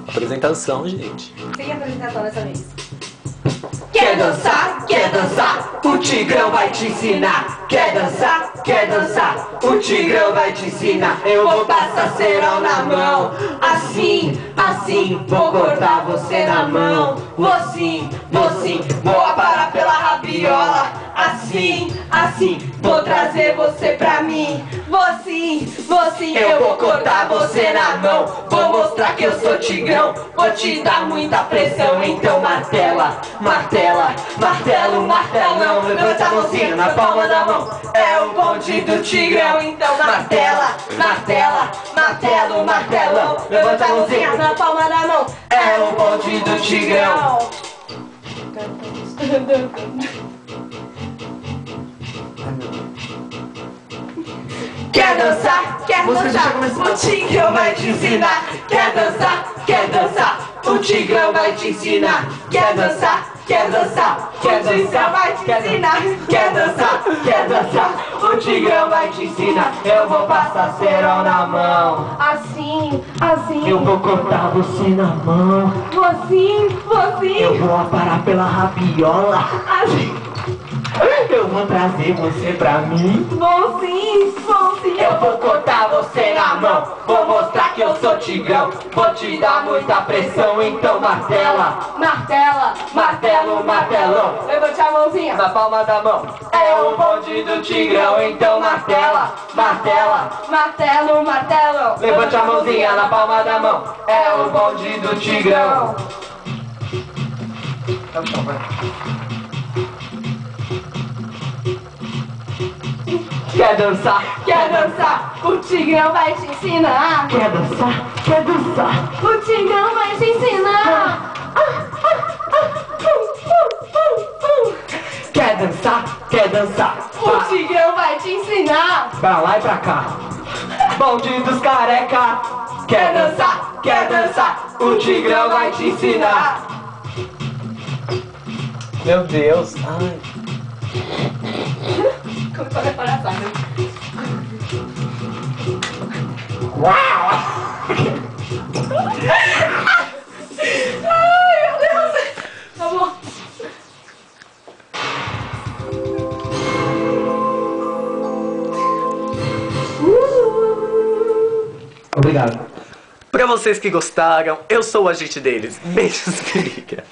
Apresentação, gente. Sem apresentação dessa vez. Quer dançar? Quer dançar? O Tigrão vai te ensinar. Quer dançar? Quer dançar? O Tigrão vai te ensinar. Eu vou passar cerol na mão. Assim, assim, vou cortar você na mão. Vou sim, vou aparar pela rabiola. Assim, assim, vou trazer você pra mim. Vou sim, eu vou cortar você na mão. Vou mostrar que eu sou Tigrão. Vou te dar muita pressão, então martela, martela, martelo, martelão. Levanta a mãozinha na palma da mão. É o bonde do Tigrão, então martela, martela, martelo, martelão. Levanta a mãozinha na palma da mão. É o bonde do Tigrão. Quer dançar? Quer dançar? O Tigrão vai te ensinar. Quer dançar? Quer dançar? O Tigrão vai te ensinar. Quer dançar? Quer dançar? Quer dançar? Vai te ensinar. Quer dançar? Quer dançar? O Tigrão vai te ensinar. Eu vou passar cerol na mão. Assim, assim. Eu vou cortar você na mão. Você. Eu vou aparar pela rabiola. Assim. Eu vou trazer você pra mim. Vou sim. Eu vou cortar você na mão. Vou mostrar que eu sou Tigrão. Vou te dar muita pressão, então martela, Martela. martelo, martelão. Levante a mãozinha. Na palma da mão. É o bonde do Tigrão, então martela, martela. Martelo, martelo. Levante a mãozinha na palma da mão. É o bonde do Tigrão. Quer dançar? Quer dançar? O Tigrão vai te ensinar. Quer dançar? Quer dançar? O Tigrão vai te ensinar. Quer dançar? Quer dançar? O Tigrão vai te ensinar. Pra lá e pra cá. Bonde dos careca. Quer dançar? Quer dançar? O Tigrão vai te ensinar. Meu Deus. Ai. Começou a reparação. Ai, meu Deus. Tá bom. Obrigado. Pra vocês que gostaram, eu sou o agente deles. Beijos, querida.